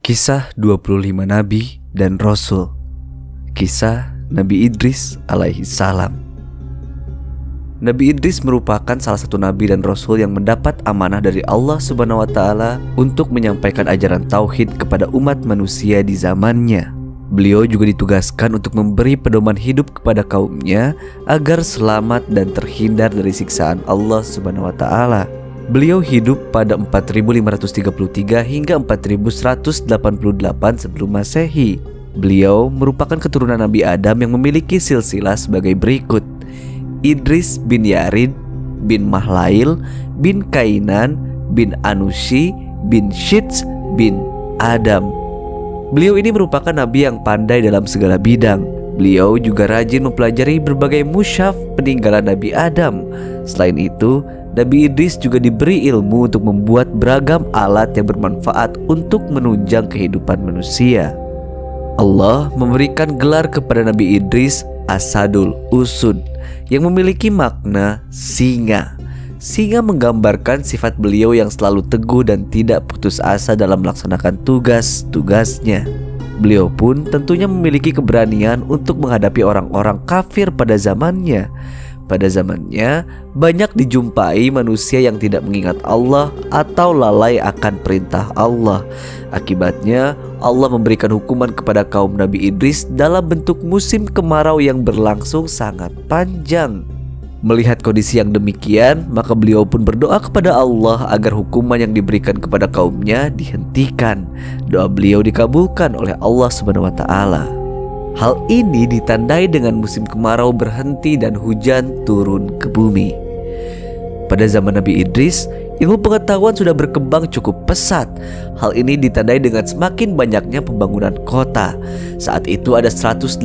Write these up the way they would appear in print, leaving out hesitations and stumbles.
Kisah 25 Nabi dan Rasul. Kisah Nabi Idris alaihi salam. Nabi Idris merupakan salah satu nabi dan rasul yang mendapat amanah dari Allah Subhanahu wa taala untuk menyampaikan ajaran tauhid kepada umat manusia di zamannya. Beliau juga ditugaskan untuk memberi pedoman hidup kepada kaumnya agar selamat dan terhindar dari siksaan Allah Subhanahu wa taala. Beliau hidup pada 4533 hingga 4188 sebelum Masehi. Beliau merupakan keturunan Nabi Adam yang memiliki silsilah sebagai berikut: Idris bin Yarid bin Mahlail bin Kainan bin Anushi bin Shits bin Adam. Beliau ini merupakan nabi yang pandai dalam segala bidang. Beliau juga rajin mempelajari berbagai mushaf peninggalan Nabi Adam. Selain itu, Nabi Idris juga diberi ilmu untuk membuat beragam alat yang bermanfaat untuk menunjang kehidupan manusia. Allah memberikan gelar kepada Nabi Idris Asadul Usud yang memiliki makna singa. Singa menggambarkan sifat beliau yang selalu teguh dan tidak putus asa dalam melaksanakan tugas-tugasnya. Beliau pun tentunya memiliki keberanian untuk menghadapi orang-orang kafir pada zamannya. Pada zamannya, banyak dijumpai manusia yang tidak mengingat Allah atau lalai akan perintah Allah. Akibatnya, Allah memberikan hukuman kepada kaum Nabi Idris dalam bentuk musim kemarau yang berlangsung sangat panjang. Melihat kondisi yang demikian, maka beliau pun berdoa kepada Allah agar hukuman yang diberikan kepada kaumnya dihentikan. Doa beliau dikabulkan oleh Allah Subhanahu wa taala. Hal ini ditandai dengan musim kemarau berhenti dan hujan turun ke bumi. Pada zaman Nabi Idris, ilmu pengetahuan sudah berkembang cukup pesat. Hal ini ditandai dengan semakin banyaknya pembangunan kota. Saat itu ada 188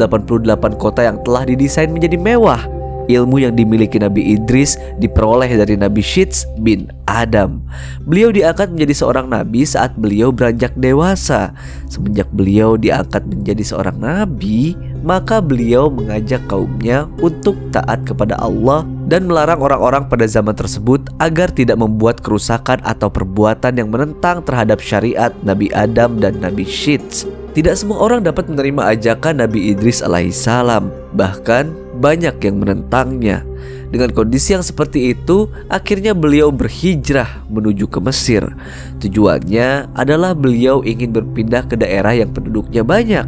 kota yang telah didesain menjadi mewah. Ilmu yang dimiliki Nabi Idris diperoleh dari Nabi Shits bin Adam. Beliau diangkat menjadi seorang nabi saat beliau beranjak dewasa. Semenjak beliau diangkat menjadi seorang nabi, maka beliau mengajak kaumnya untuk taat kepada Allah dan melarang orang-orang pada zaman tersebut agar tidak membuat kerusakan atau perbuatan yang menentang terhadap syariat Nabi Adam dan Nabi Shits. Tidak semua orang dapat menerima ajakan Nabi Idris alaihissalam, bahkan banyak yang menentangnya. Dengan kondisi yang seperti itu, akhirnya beliau berhijrah menuju ke Mesir. Tujuannya adalah beliau ingin berpindah ke daerah yang penduduknya banyak.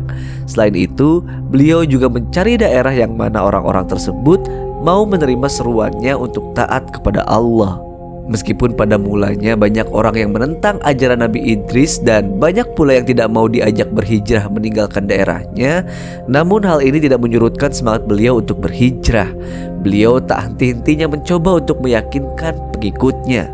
Selain itu, beliau juga mencari daerah yang mana orang-orang tersebut mau menerima seruannya untuk taat kepada Allah. Meskipun pada mulanya banyak orang yang menentang ajaran Nabi Idris dan banyak pula yang tidak mau diajak berhijrah meninggalkan daerahnya, namun hal ini tidak menyurutkan semangat beliau untuk berhijrah. Beliau tak henti-hentinya mencoba untuk meyakinkan pengikutnya.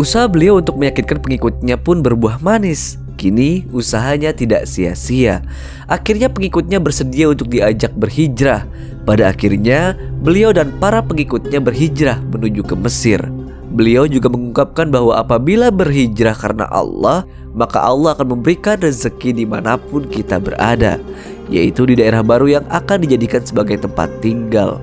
Usaha beliau untuk meyakinkan pengikutnya pun berbuah manis. Kini usahanya tidak sia-sia. Akhirnya pengikutnya bersedia untuk diajak berhijrah. Pada akhirnya beliau dan para pengikutnya berhijrah menuju ke Mesir. Beliau juga mengungkapkan bahwa apabila berhijrah karena Allah, maka Allah akan memberikan rezeki dimanapun kita berada, yaitu di daerah baru yang akan dijadikan sebagai tempat tinggal.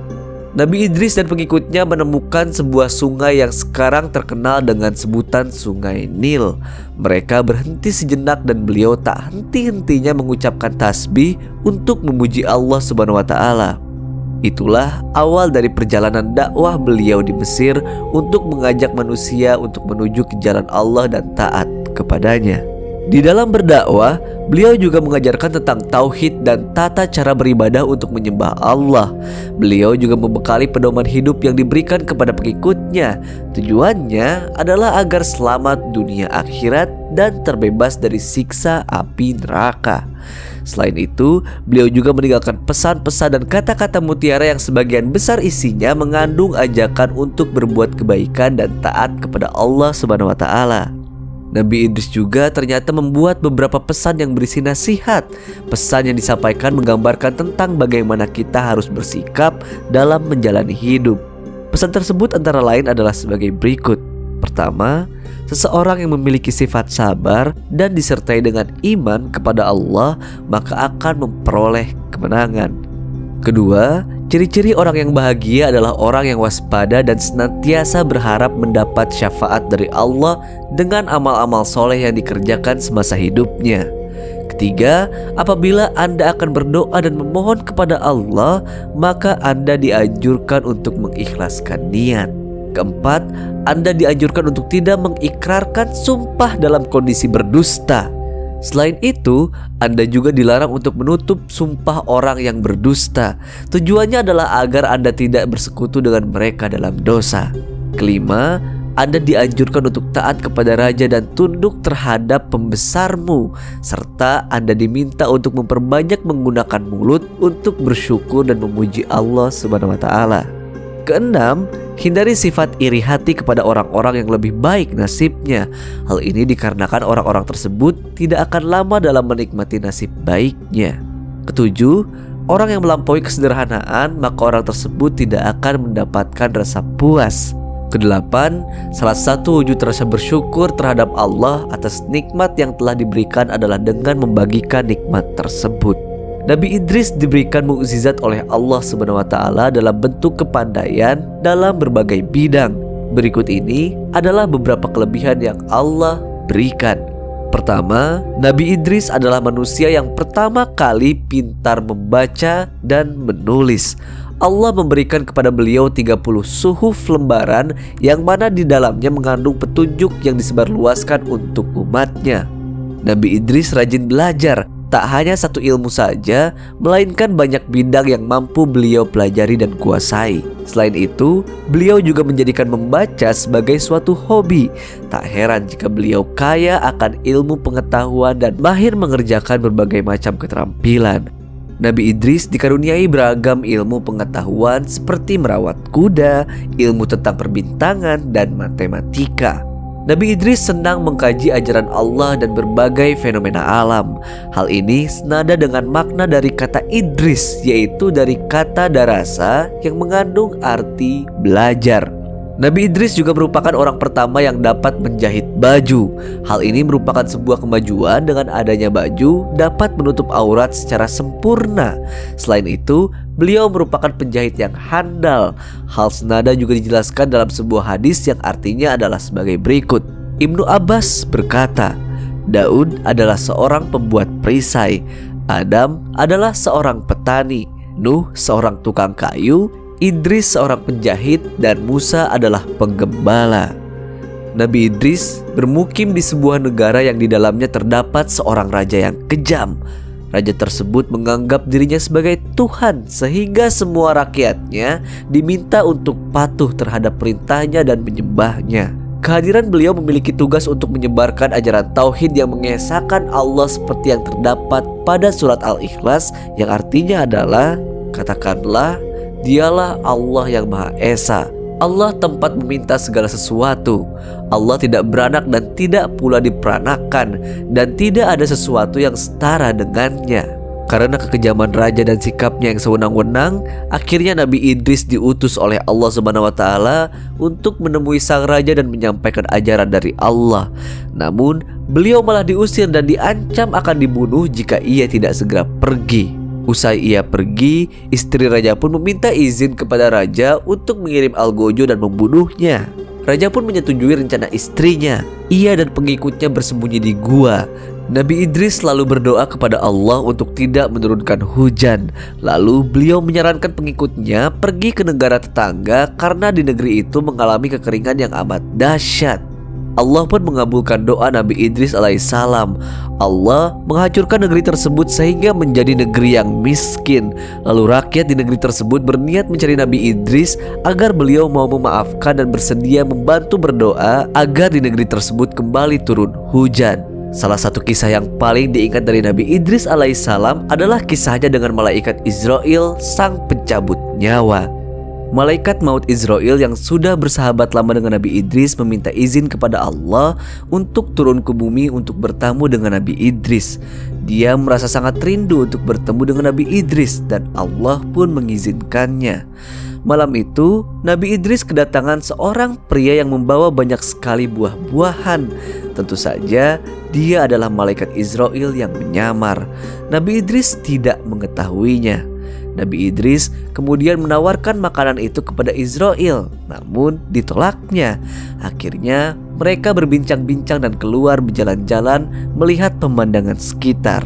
Nabi Idris dan pengikutnya menemukan sebuah sungai yang sekarang terkenal dengan sebutan Sungai Nil. Mereka berhenti sejenak dan beliau tak henti-hentinya mengucapkan tasbih untuk memuji Allah Subhanahu wa taala. Itulah awal dari perjalanan dakwah beliau di Mesir untuk mengajak manusia untuk menuju ke jalan Allah dan taat kepadanya. Di dalam berdakwah, beliau juga mengajarkan tentang tauhid dan tata cara beribadah untuk menyembah Allah. Beliau juga membekali pedoman hidup yang diberikan kepada pengikutnya. Tujuannya adalah agar selamat dunia akhirat dan terbebas dari siksa api neraka. Selain itu, beliau juga meninggalkan pesan-pesan dan kata-kata mutiara yang sebagian besar isinya mengandung ajakan untuk berbuat kebaikan dan taat kepada Allah Subhanahu wa taala. Nabi Idris juga ternyata membuat beberapa pesan yang berisi nasihat. Pesan yang disampaikan menggambarkan tentang bagaimana kita harus bersikap dalam menjalani hidup. Pesan tersebut antara lain adalah sebagai berikut. Pertama, seseorang yang memiliki sifat sabar dan disertai dengan iman kepada Allah, maka akan memperoleh kemenangan. Kedua, ciri-ciri orang yang bahagia adalah orang yang waspada dan senantiasa berharap mendapat syafaat dari Allah dengan amal-amal soleh yang dikerjakan semasa hidupnya. Ketiga, apabila Anda akan berdoa dan memohon kepada Allah, maka Anda dianjurkan untuk mengikhlaskan niat. Keempat, Anda dianjurkan untuk tidak mengikrarkan sumpah dalam kondisi berdusta. Selain itu, Anda juga dilarang untuk menutup sumpah orang yang berdusta. Tujuannya adalah agar Anda tidak bersekutu dengan mereka dalam dosa. Kelima, Anda dianjurkan untuk taat kepada raja dan tunduk terhadap pembesarmu, serta Anda diminta untuk memperbanyak menggunakan mulut untuk bersyukur dan memuji Allah Subhanahu wa Ta'ala. Keenam, hindari sifat iri hati kepada orang-orang yang lebih baik nasibnya. Hal ini dikarenakan orang-orang tersebut tidak akan lama dalam menikmati nasib baiknya. Ketujuh, orang yang melampaui kesederhanaan, maka orang tersebut tidak akan mendapatkan rasa puas. Kedelapan, salah satu wujud rasa bersyukur terhadap Allah atas nikmat yang telah diberikan adalah dengan membagikan nikmat tersebut. Nabi Idris diberikan mukjizat oleh Allah Subhanahu wa Ta'ala dalam bentuk kepandaian dalam berbagai bidang. Berikut ini adalah beberapa kelebihan yang Allah berikan. Pertama, Nabi Idris adalah manusia yang pertama kali pintar membaca dan menulis. Allah memberikan kepada beliau 30 suhuf lembaran yang mana di dalamnya mengandung petunjuk yang disebarluaskan untuk umatnya. Nabi Idris rajin belajar, tak hanya satu ilmu saja, melainkan banyak bidang yang mampu beliau pelajari dan kuasai. Selain itu, beliau juga menjadikan membaca sebagai suatu hobi. Tak heran jika beliau kaya akan ilmu pengetahuan dan mahir mengerjakan berbagai macam keterampilan. Nabi Idris dikaruniai beragam ilmu pengetahuan seperti merawat kuda, ilmu tentang perbintangan, dan matematika. Nabi Idris senang mengkaji ajaran Allah dan berbagai fenomena alam. Hal ini senada dengan makna dari kata Idris, yaitu dari kata darasa yang mengandung arti belajar. Nabi Idris juga merupakan orang pertama yang dapat menjahit baju. Hal ini merupakan sebuah kemajuan dengan adanya baju dapat menutup aurat secara sempurna. Selain itu, beliau merupakan penjahit yang handal. Hal senada juga dijelaskan dalam sebuah hadis yang artinya adalah sebagai berikut. Ibnu Abbas berkata, Daud adalah seorang pembuat perisai, Adam adalah seorang petani, Nuh seorang tukang kayu, Idris seorang penjahit, dan Musa adalah penggembala. Nabi Idris bermukim di sebuah negara yang di dalamnya terdapat seorang raja yang kejam. Raja tersebut menganggap dirinya sebagai Tuhan, sehingga semua rakyatnya diminta untuk patuh terhadap perintahnya dan menyembahnya. Kehadiran beliau memiliki tugas untuk menyebarkan ajaran tauhid yang mengesahkan Allah seperti yang terdapat pada surat Al-Ikhlas, yang artinya adalah, katakanlah, Dialah Allah yang Maha Esa. Allah tempat meminta segala sesuatu. Allah tidak beranak dan tidak pula diperanakan, dan tidak ada sesuatu yang setara dengannya. Karena kekejaman raja dan sikapnya yang sewenang-wenang, akhirnya Nabi Idris diutus oleh Allah Subhanahu wa Ta'ala untuk menemui sang raja dan menyampaikan ajaran dari Allah. Namun, beliau malah diusir dan diancam akan dibunuh jika ia tidak segera pergi. Usai ia pergi, istri raja pun meminta izin kepada raja untuk mengirim algojo dan membunuhnya. Raja pun menyetujui rencana istrinya. Ia dan pengikutnya bersembunyi di gua. Nabi Idris selalu berdoa kepada Allah untuk tidak menurunkan hujan. Lalu beliau menyarankan pengikutnya pergi ke negara tetangga karena di negeri itu mengalami kekeringan yang amat dahsyat. Allah pun mengabulkan doa Nabi Idris alaihissalam. Allah menghancurkan negeri tersebut sehingga menjadi negeri yang miskin. Lalu rakyat di negeri tersebut berniat mencari Nabi Idris agar beliau mau memaafkan dan bersedia membantu berdoa agar di negeri tersebut kembali turun hujan. Salah satu kisah yang paling diingat dari Nabi Idris alaihissalam adalah kisahnya dengan malaikat Israel, sang pencabut nyawa. Malaikat maut Israel yang sudah bersahabat lama dengan Nabi Idris meminta izin kepada Allah untuk turun ke bumi untuk bertemu dengan Nabi Idris. Dia merasa sangat rindu untuk bertemu dengan Nabi Idris dan Allah pun mengizinkannya. Malam itu, Nabi Idris kedatangan seorang pria yang membawa banyak sekali buah-buahan. Tentu saja, dia adalah malaikat Israel yang menyamar. Nabi Idris tidak mengetahuinya. Nabi Idris kemudian menawarkan makanan itu kepada Israel, namun ditolaknya. Akhirnya mereka berbincang-bincang dan keluar berjalan-jalan melihat pemandangan sekitar.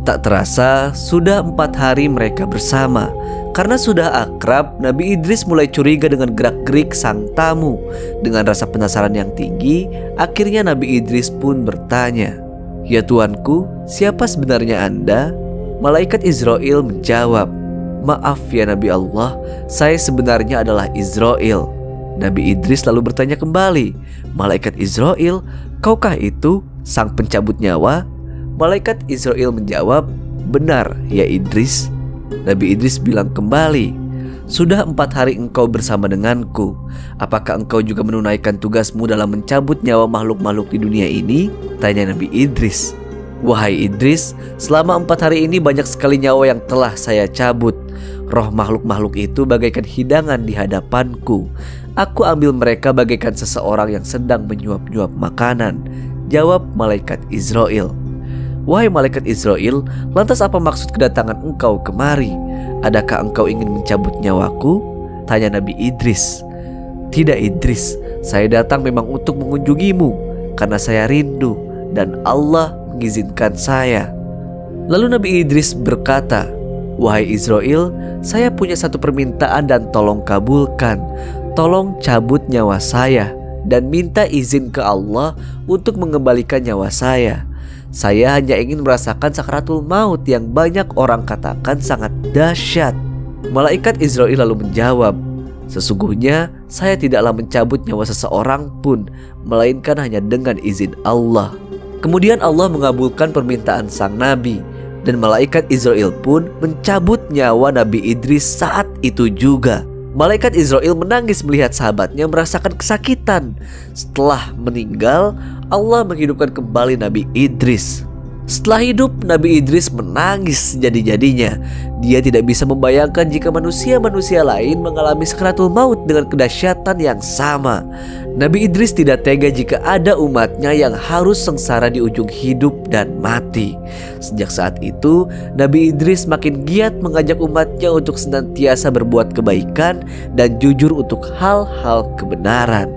Tak terasa sudah 4 hari mereka bersama. Karena sudah akrab, Nabi Idris mulai curiga dengan gerak-gerik sang tamu. Dengan rasa penasaran yang tinggi, akhirnya Nabi Idris pun bertanya, "Ya tuanku, siapa sebenarnya Anda?" Malaikat Israel menjawab, "Maaf ya Nabi Allah, saya sebenarnya adalah Israel." Nabi Idris lalu bertanya kembali, "Malaikat Israel, kaukah itu sang pencabut nyawa?" Malaikat Israel menjawab, "Benar ya Idris." Nabi Idris bilang kembali, "Sudah 4 hari engkau bersama denganku. Apakah engkau juga menunaikan tugasmu dalam mencabut nyawa makhluk-makhluk di dunia ini?" Tanya Nabi Idris. "Wahai Idris, selama 4 hari ini banyak sekali nyawa yang telah saya cabut. Roh makhluk-makhluk itu bagaikan hidangan di hadapanku. Aku ambil mereka bagaikan seseorang yang sedang menyuap-nyuap makanan." Jawab malaikat Israel, "Wahai malaikat Israel, lantas apa maksud kedatangan engkau kemari? Adakah engkau ingin mencabut nyawaku?" Tanya Nabi Idris. "Tidak Idris, saya datang memang untuk mengunjungimu karena saya rindu dan Allah mengizinkan saya." Lalu Nabi Idris berkata, "Wahai Israel, saya punya satu permintaan dan tolong kabulkan. Tolong cabut nyawa saya dan minta izin ke Allah untuk mengembalikan nyawa saya. Saya hanya ingin merasakan sakaratul maut yang banyak orang katakan sangat dahsyat." Malaikat Israel lalu menjawab, "Sesungguhnya saya tidaklah mencabut nyawa seseorang pun, melainkan hanya dengan izin Allah." Kemudian Allah mengabulkan permintaan sang nabi, dan malaikat Israel pun mencabut nyawa Nabi Idris saat itu juga. Malaikat Israel menangis melihat sahabatnya merasakan kesakitan. Setelah meninggal, Allah menghidupkan kembali Nabi Idris. Setelah hidup, Nabi Idris menangis sejadi-jadinya. Dia tidak bisa membayangkan jika manusia-manusia lain mengalami sakaratul maut dengan kedahsyatan yang sama. Nabi Idris tidak tega jika ada umatnya yang harus sengsara di ujung hidup dan mati. Sejak saat itu, Nabi Idris makin giat mengajak umatnya untuk senantiasa berbuat kebaikan dan jujur untuk hal-hal kebenaran.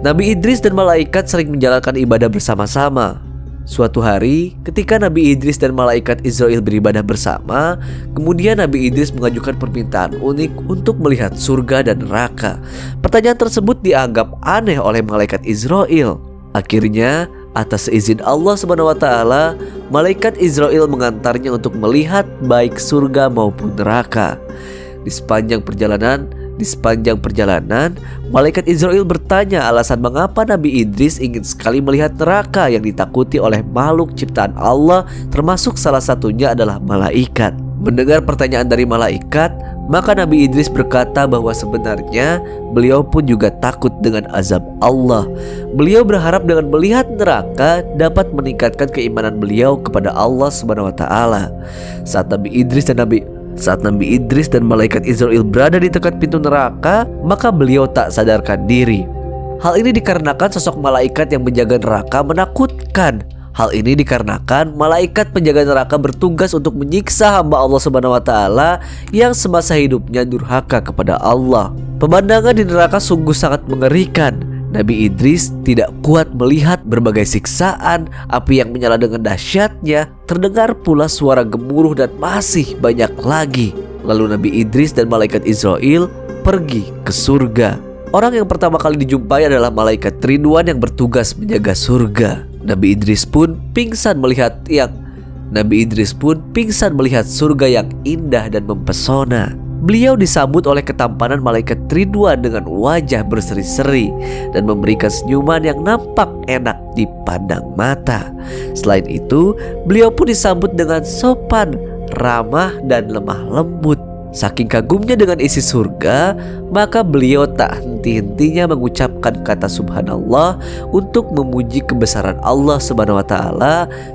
Nabi Idris dan malaikat sering menjalankan ibadah bersama-sama. Suatu hari, ketika Nabi Idris dan malaikat Israel beribadah bersama, kemudian Nabi Idris mengajukan permintaan unik untuk melihat surga dan neraka. Pertanyaan tersebut dianggap aneh oleh malaikat Israel. Akhirnya, atas izin Allah SWT, malaikat Israel mengantarnya untuk melihat baik surga maupun neraka. Di sepanjang perjalanan, malaikat Israel bertanya alasan mengapa Nabi Idris ingin sekali melihat neraka yang ditakuti oleh makhluk ciptaan Allah, termasuk salah satunya adalah malaikat. Mendengar pertanyaan dari malaikat, maka Nabi Idris berkata bahwa sebenarnya beliau pun juga takut dengan azab Allah. Beliau berharap dengan melihat neraka dapat meningkatkan keimanan beliau kepada Allah SWT. Saat Nabi Idris dan malaikat Israel berada di dekat pintu neraka, maka beliau tak sadarkan diri. Hal ini dikarenakan sosok malaikat yang menjaga neraka menakutkan. Hal ini dikarenakan malaikat penjaga neraka bertugas untuk menyiksa hamba Allah SWT yang semasa hidupnya durhaka kepada Allah. Pemandangan di neraka sungguh sangat mengerikan. Nabi Idris tidak kuat melihat berbagai siksaan, api yang menyala dengan dahsyatnya, terdengar pula suara gemuruh dan masih banyak lagi. Lalu Nabi Idris dan malaikat Israel pergi ke surga. Orang yang pertama kali dijumpai adalah malaikat Ridwan yang bertugas menjaga surga. Nabi Idris pun pingsan melihat surga yang indah dan mempesona. Beliau disambut oleh ketampanan malaikat Ridwan dengan wajah berseri-seri dan memberikan senyuman yang nampak enak dipandang mata. Selain itu, beliau pun disambut dengan sopan, ramah, dan lemah lembut. Saking kagumnya dengan isi surga, maka beliau tak henti-hentinya mengucapkan kata subhanallah untuk memuji kebesaran Allah SWT,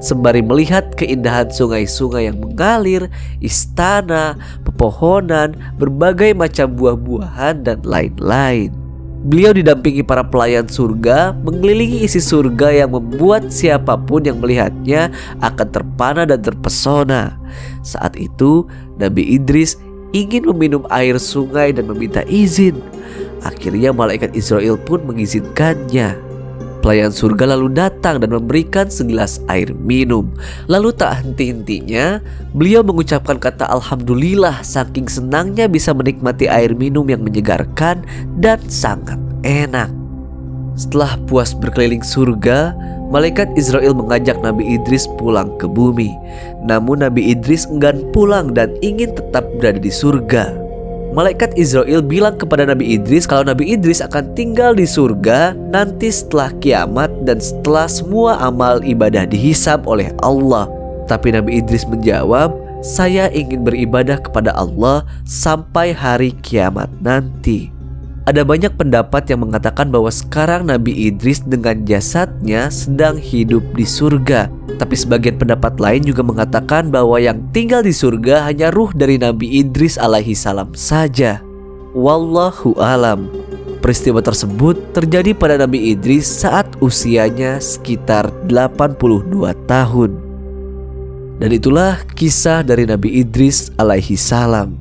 sembari melihat keindahan sungai-sungai yang mengalir, istana, pepohonan, berbagai macam buah-buahan, dan lain-lain. Beliau didampingi para pelayan surga mengelilingi isi surga yang membuat siapapun yang melihatnya akan terpana dan terpesona. Saat itu Nabi Idris ingin meminum air sungai dan meminta izin. Akhirnya malaikat Israel pun mengizinkannya. Pelayan surga lalu datang dan memberikan segelas air minum. Lalu tak henti-hentinya beliau mengucapkan kata alhamdulillah saking senangnya bisa menikmati air minum yang menyegarkan dan sangat enak. Setelah puas berkeliling surga, malaikat Israel mengajak Nabi Idris pulang ke bumi. Namun Nabi Idris enggan pulang dan ingin tetap berada di surga. Malaikat Israel bilang kepada Nabi Idris kalau Nabi Idris akan tinggal di surga nanti setelah kiamat dan setelah semua amal ibadah dihisab oleh Allah. Tapi Nabi Idris menjawab, saya ingin beribadah kepada Allah sampai hari kiamat nanti. Ada banyak pendapat yang mengatakan bahwa sekarang Nabi Idris dengan jasadnya sedang hidup di surga. Tapi sebagian pendapat lain juga mengatakan bahwa yang tinggal di surga hanya ruh dari Nabi Idris alaihi salam saja. Wallahu alam. Peristiwa tersebut terjadi pada Nabi Idris saat usianya sekitar 82 tahun. Dan itulah kisah dari Nabi Idris alaihi salam.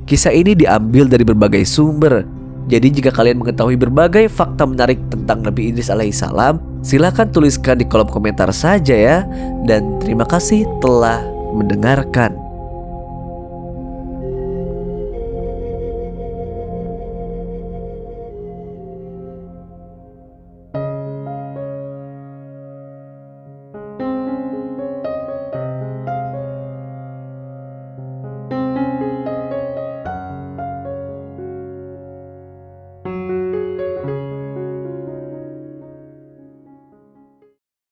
Kisah ini diambil dari berbagai sumber. Jadi jika kalian mengetahui berbagai fakta menarik tentang Nabi Idris alaihissalam, silakan tuliskan di kolom komentar saja ya. Dan terima kasih telah mendengarkan.